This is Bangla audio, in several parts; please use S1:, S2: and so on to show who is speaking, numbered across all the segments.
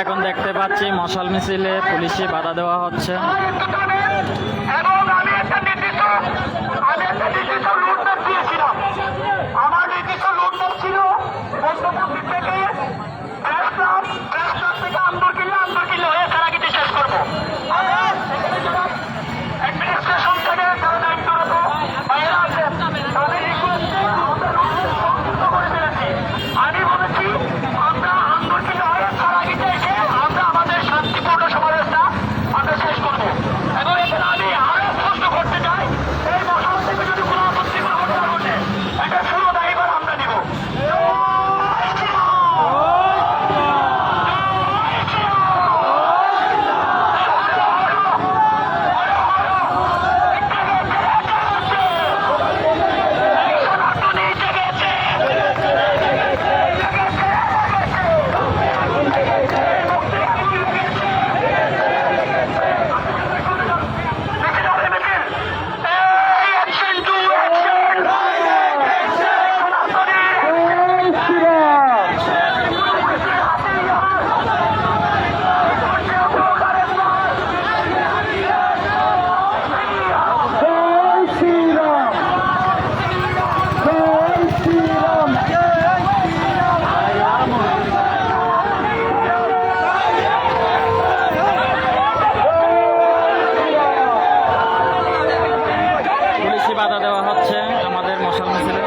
S1: এখন দেখতে পাচ্ছি মশাল মিছিলে পুলিশে বাধা দেওয়া হচ্ছে। বাধা দেওয়া হচ্ছে আমাদের মশাল মিছিলে।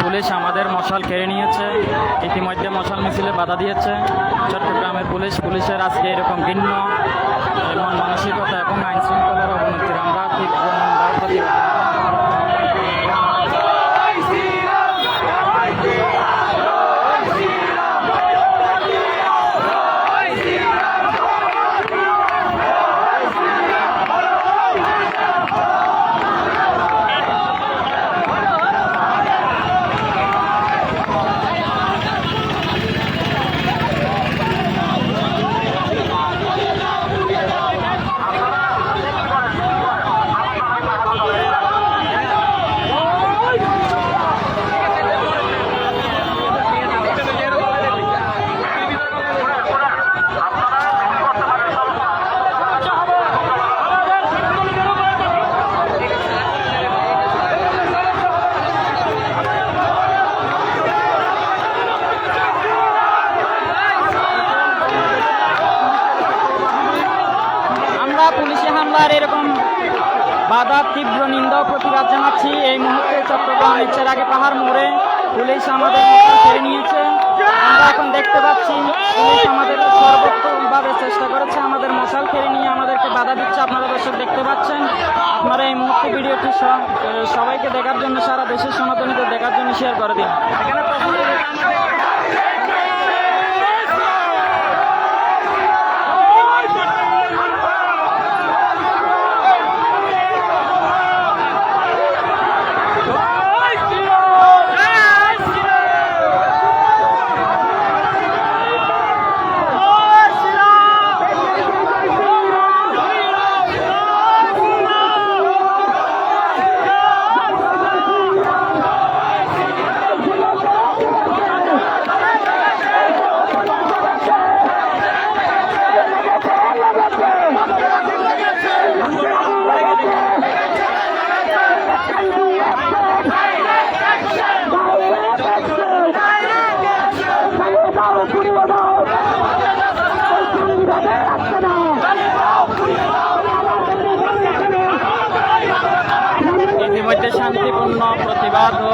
S1: পুলিশ আমাদের মশাল কেড়ে নিয়েছে, ইতিমধ্যে মশাল মিছিলে বাধা দিয়েছে চট্টগ্রামের পুলিশের আজকে এরকম ভিন্ন মন মানসিকতা এবং আইন শৃঙ্খলার অবনতির আমরা তীব্র নিন্দা প্রতিবাদ। পুলিশি হামলার এরকম বাধা তীব্র নিন্দা প্রতিবাদ জানাচ্ছি। এই মুহূর্তে চট্টগ্রাম ইচ্ছের আগে পাহাড় মোড়ে পুলিশ আমাদের কেড়ে নিয়েছে। আমরা এখন দেখতে পাচ্ছি পুলিশ আমাদের সর্বোত্তমভাবে চেষ্টা করেছে আমাদের মশাল কেড়ে নিয়ে আমাদেরকে বাধা দিচ্ছে। আপনারা দর্শক দেখতে পাচ্ছেন। আপনারা এই মুহূর্তে ভিডিওটি সবাইকে দেখার জন্য, সারা দেশের সনাতনীদের দেখার জন্য শেয়ার করে দিন। ইতিমধ্যে শান্তিপূর্ণ প্রতিবাদ ও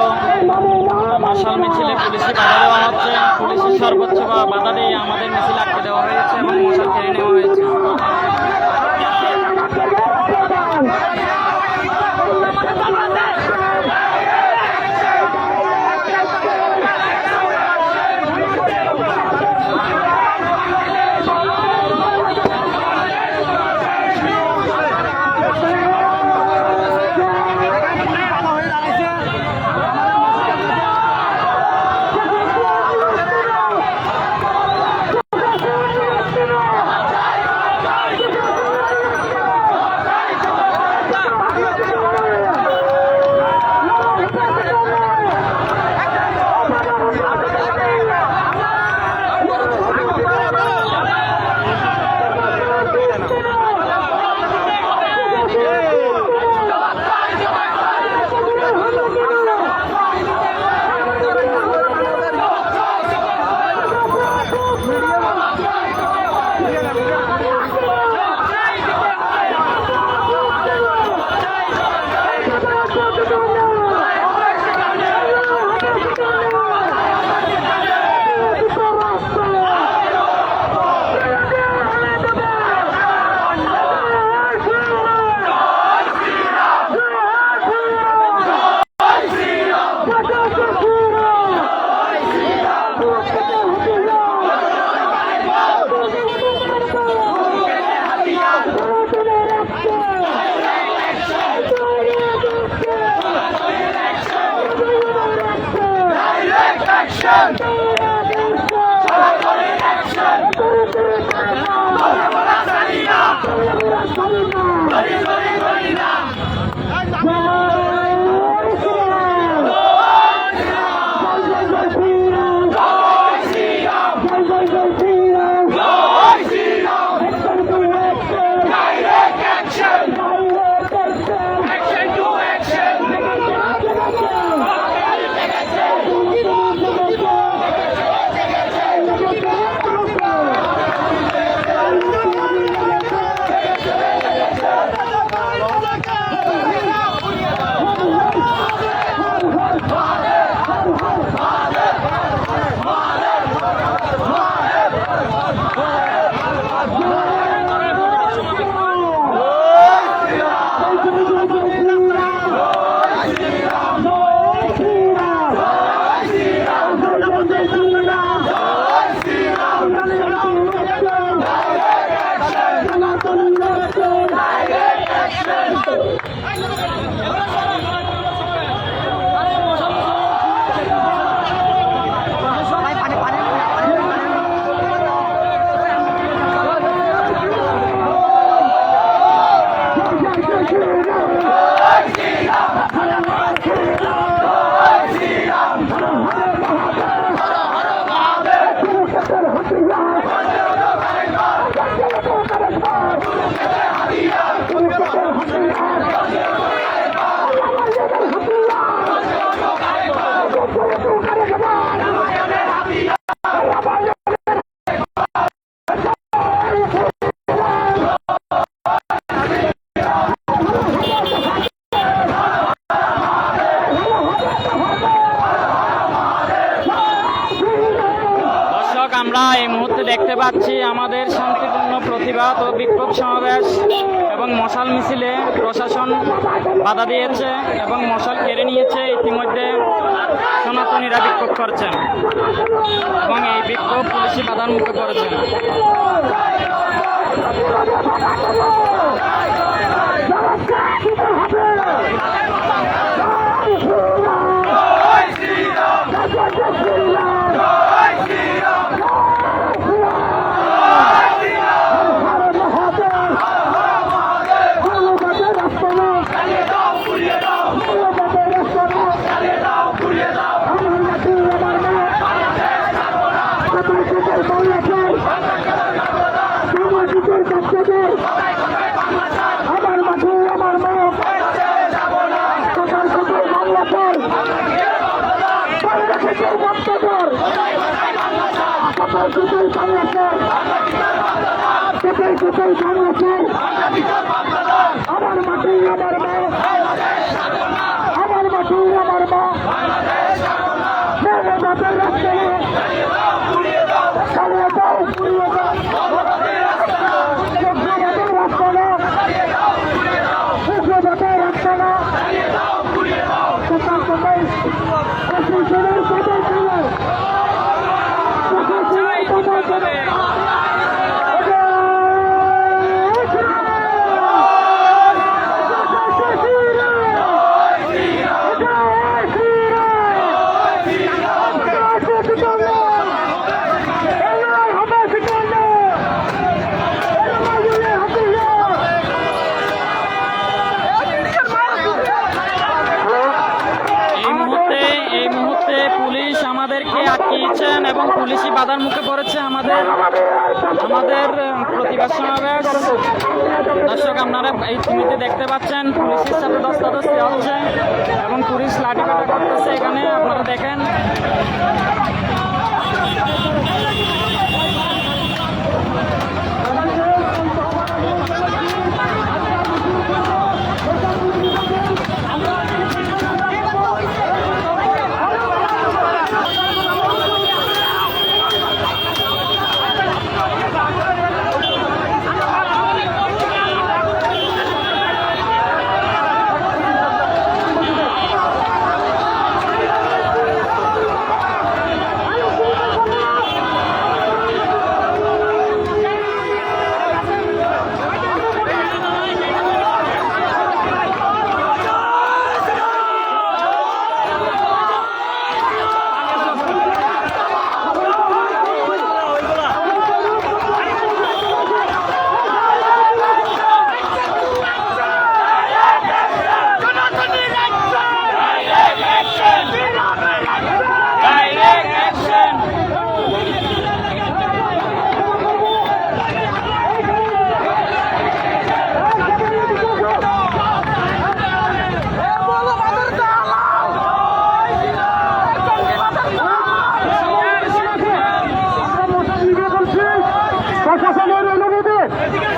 S1: মশাল মিছিলে পুলিশি বাধা দেওয়া হচ্ছে। পুলিশের সর্বোচ্চ বাধা দিয়ে আমাদের মিছিল আটকে দেওয়া হয়েছে এবং মশাল কেড়ে নেওয়া হয়েছে। আমরা এই মুহূর্তে দেখতে পাচ্ছি আমাদের শান্তিপূর্ণ প্রতিবাদ ও বিক্ষোভ সমাবেশ এবং মশাল মিছিলে প্রশাসন বাধা দিয়েছে এবং মশাল কেড়ে নিয়েছে। ইতিমধ্যে সনাতনীরা বিক্ষোভ করছেন এবং এই বিক্ষোভ পুলিশি বাধার মুখে পড়েছেন।
S2: আমার মাটি আমার মা
S1: মুহূর্তে পুলিশ আমাদেরকে আটকিয়েছেন এবং পুলিশি বাধার মুখে পড়েছে আমাদের প্রতিবাদ সমাবেশ। দর্শক, আপনারা এই ছবিতে দেখতে পাচ্ছেন পুলিশের সাথে ধস্তাধস্তি হচ্ছে এবং পুলিশ লাঠিপেটা করতেছে। এখানে আপনারা দেখেন।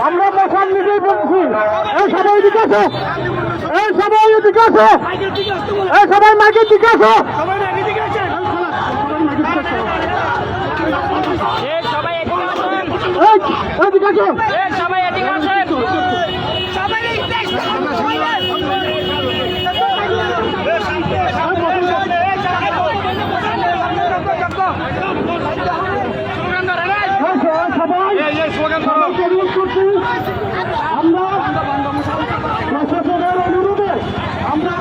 S2: আমরা মশাল নিজেই বলছি, এই সবাই দিকে আসো, এই সবাই দিকে আসো, এই সবাই মাইকের দিকে আসো,
S1: সবাই এদিকে আসেন।
S2: এই দিকে আসো।
S1: সবাই এদিকে আসেন।
S2: আমরা প্রশাসনের অনুরোধে আমরা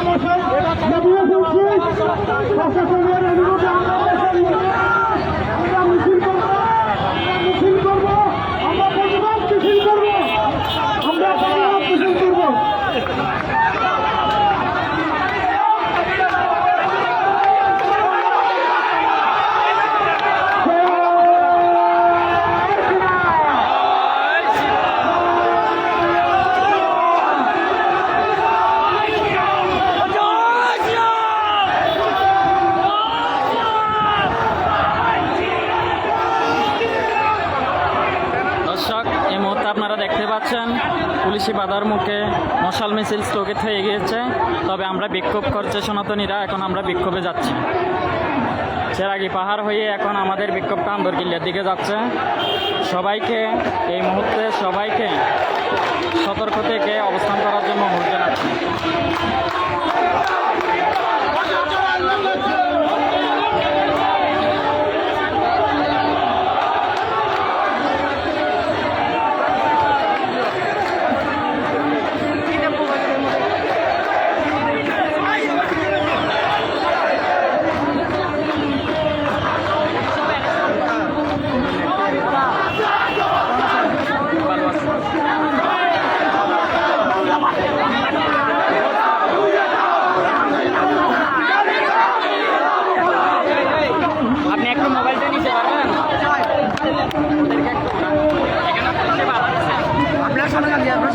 S2: প্রশাসনের অনুরোধে আমরা মিছিল করবো, আমরা প্রতিবাদ মিছিল করবো, আমরা প্রতিবাদ মিছিল করবো।
S1: এই মুহূর্তে আপনারা দেখতে পাচ্ছেন পুলিশি বাধার মুখে মশাল মিছিল স্থগিত হয়ে গিয়েছে। তবে আমরা বিক্ষোভ করছে সনাতনীরা, এখন আমরা বিক্ষোভে যাচ্ছি। চেরাগি পাহাড় হয়ে এখন আমাদের বিক্ষোভটা আন্দরকিল্লার দিকে যাচ্ছে। সবাইকে এই মুহূর্তে সবাইকে সতর্ক থেকে অবস্থান করার জন্য অনুরোধ জানাচ্ছি। আপনি একটু মোবাইলটা নিতে পারবেন? আপনার সামনে সবাই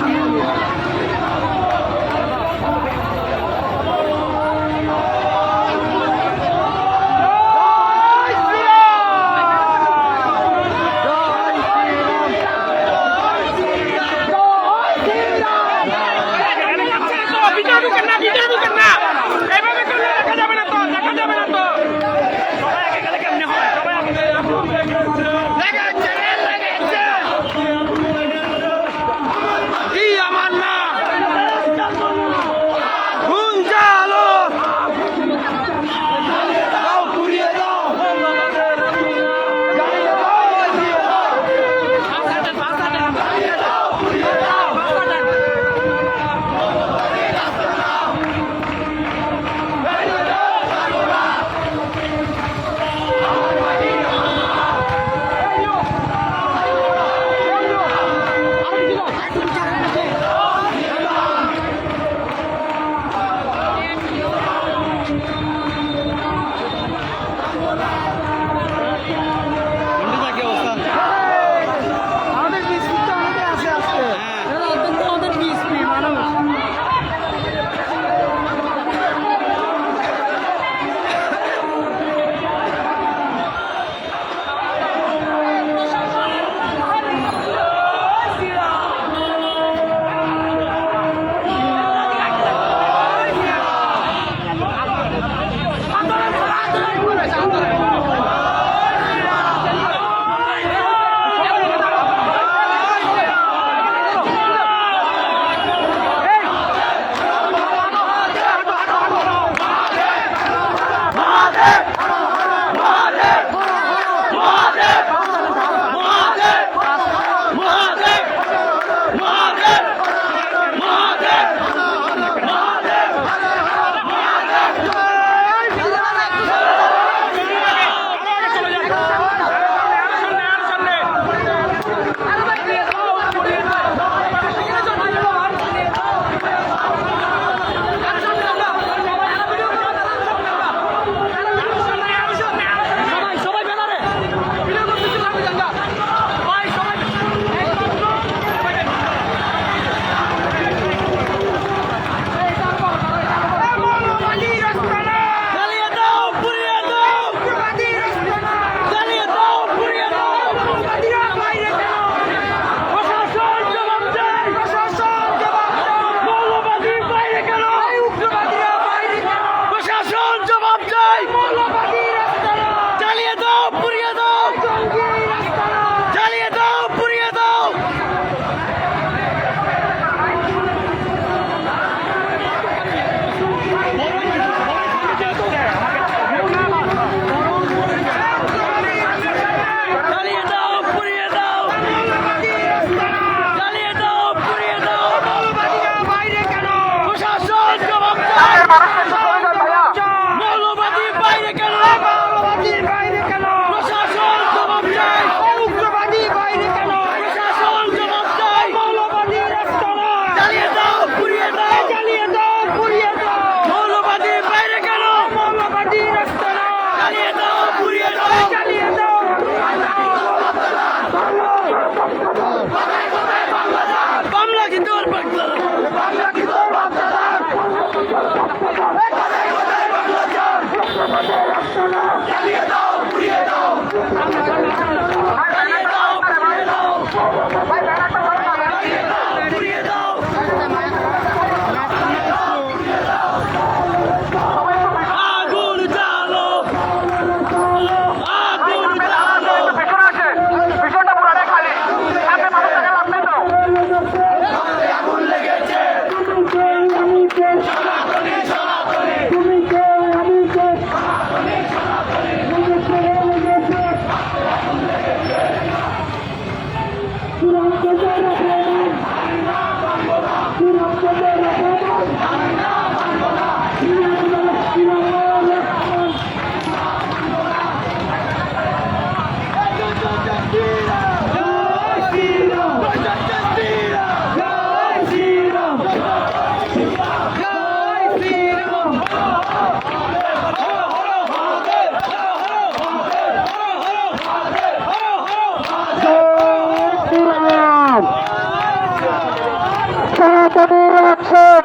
S2: সনাতনীর অ্যাকশন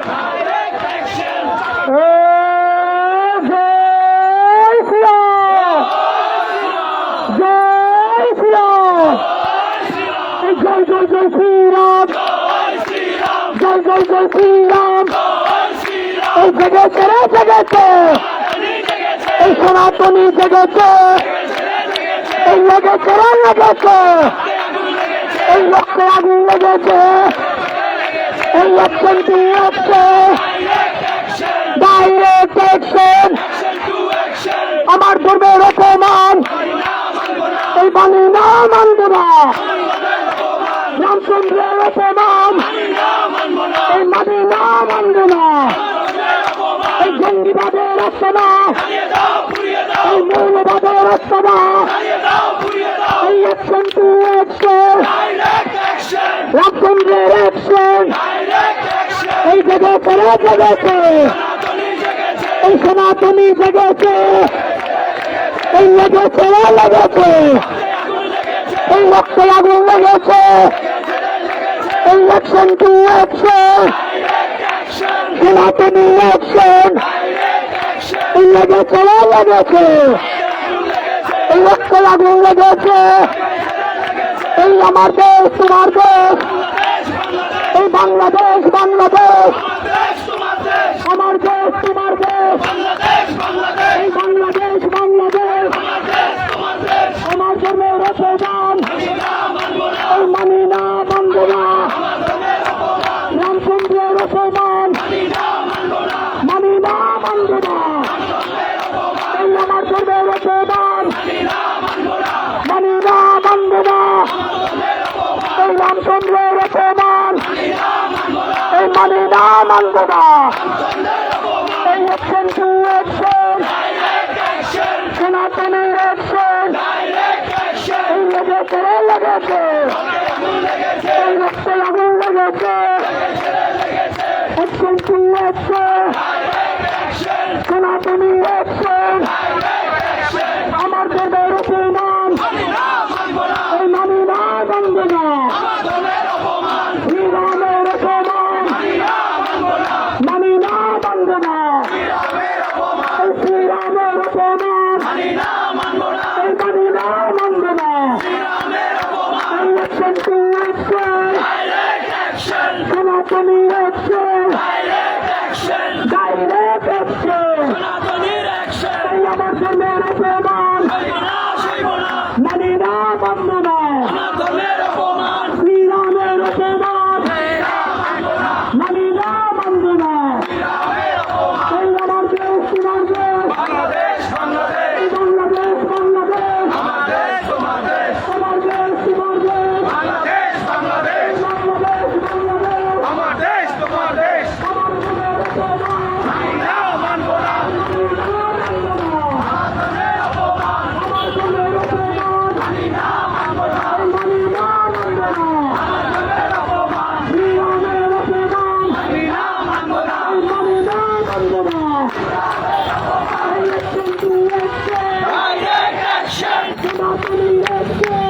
S2: জয় শ্রীরাম জয় শ্রীরাম জয় জয় জয় শ্রীরাম জয় জয় জয় শ্রীরাম এই জেগেছে রে জেগেছে এই সনাতনী জেগেছে এই লেগেছে রে লেগেছে এই রক্তে আগুন লেগেছে এই অ্যাকশনটি হচ্ছে ডাইরেক্ট অ্যাকশন আমার ধর্মের অপমান এই বাণী না মানব না রামচন্দ্রের অপমান এই মানি না মানব না এই জঙ্গিবাদের রাস্তা না এই মৌলবাদের রাস্তা না এই অ্যাকশন টু অ্যাকশন রামচন্দ্রের অ্যাকশন এই জেগেছে রে জেগেছে এই সনাতনী জেগেছে এই লেগেছে রে লেগেছে এই রক্তে আগুন লেগেছে এই অ্যাকশন টু অ্যাকশন সনাতনী অ্যাকশন এই লেগেছে রে লেগেছে এই রক্তে আগুন লেগেছে এই আমার দেশ তোমার দেশ এই বাংলাদেশ বাংলাদেশ আমার দেশ তোমার দেশ এই বাংলাদেশ বাংলাদেশ আমার ধর্মের অপমান এই মানি না মানব না রামচন্দ্রের অপমান মানি না মানব না এই আমার ধর্মের অপমান মানি না মানব না এই রামচন্দ্রের অপমান এই মানি না মানব না এই অ্যাকশন টু অ্যাকশন সনাতনের অ্যাকশন এই লেগেছে রে লেগেছে এই রক্তে আগুন লেগেছে অ্যাকশন টু অ্যাকশন সনাতনী অ্যাকশন আমার দেবের অপমান এই মানি না মানব না শ্রীরামের অপমান মানি না মানব না এই শ্রীরামের অপমান এই মানি না মানব না এই অ্যাকশন টু অ্যাকশন সনাতনী অ্যাকশন ডাইরেক্ট অ্যাকশন এই আমার ধর্মের অপমান মানি না মানব না শ্রীরামের অপমান মানি না মানব না এই আমার দেশ তোমার দেশ এই বাংলাদেশ বাংলাদেশ আমার দেশ তোমার দেশ বাংলাদেশ বাংলাদেশ আমার দেশ তোমার দেশ আমার ধর্মের অপমান মানি না মানব না আমার ধর্মের অপমান মানি না মানব না শ্রীরামের অপমান মানি না মানব না এই অ্যাকশন টু অ্যাকশন সনাতনী অ্যাকশন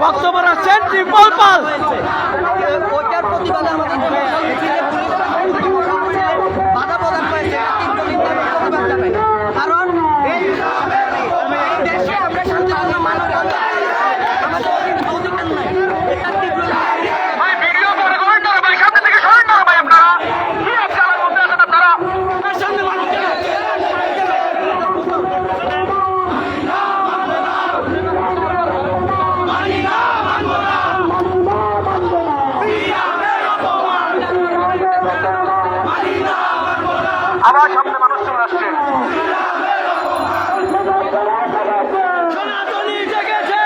S1: বক্তব্য রাখছেন ত্রিপল পাল।
S3: ওইটার প্রতিবাদে আমাদের বাধা প্রদান করেছে প্রতিবাদ জানাই। কারণ এই দেশে আমরা শান্তিপূর্ণ মানব আমাদের অধিকার নাই। এটা তীব্র
S2: আবার সামনে মানুষ চলে আসছে।
S1: সনাতনী জেগেছে।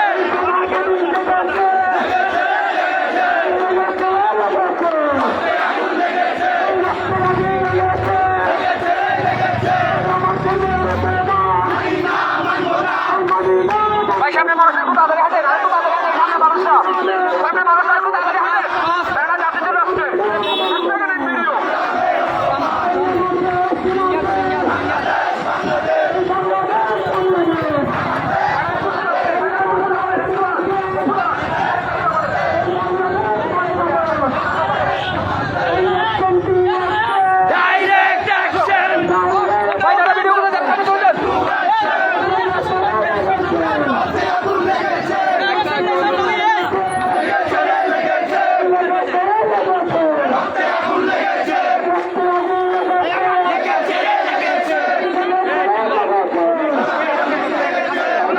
S2: ভাই সামনে মানুষ একটু তাড়াতাড়ি হাঁটেন, আর একটু তাড়াতাড়ি হাঁটেন, সামনে মানুষরা, সামনে মানুষরা একটু তাড়াতাড়ি হাঁটেন, বেড়া যাতে চলে আসছে। Video
S1: direct action.
S2: ভাই দাদা ভিডিও করে দেন, সামনে চলে যান।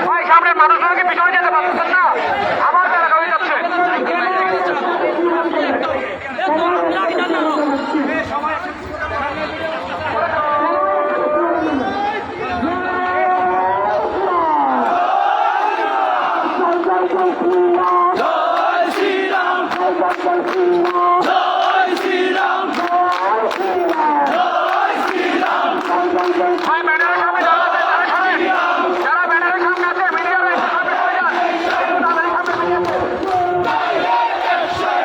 S2: ভাই সামনে মানুষগুলোকে পিছনে যেতে পারতেছেন না, আবার বেড়া হয়ে যাচ্ছে।
S1: জয় শ্রীরাম, জয় শ্রীরাম, জয় শ্রীরাম।
S2: ভাই ব্যানারের সামনে যারা আছে তারা সরেন, যারা ব্যানারের সামনে আছে মিডিয়া লাইনের সামনে সরে যান, তাদের সামনে media
S1: direct action.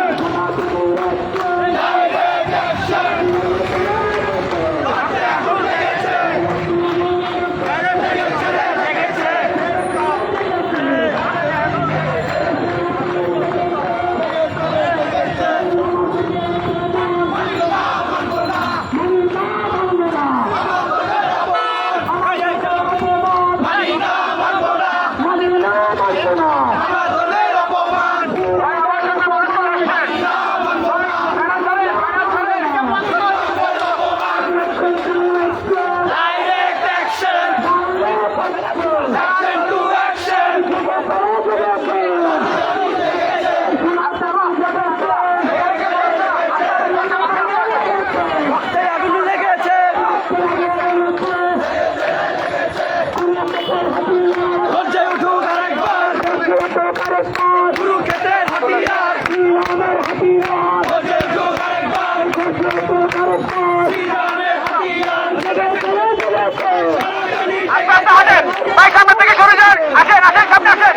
S1: Action to action. আগুন লেগেছে। লজ্জায় উঠুক আরেকবার। কুরুক্ষেত্রের হাতিয়ার। লজ্জায় উঠুক আরেকবার। শ্রীরামের হাতিয়ার।
S2: আস্তে আস্তে হাঁটেন, ভাই সামনে থেকে সরে যান, আসেন আসেন সামনে আসেন।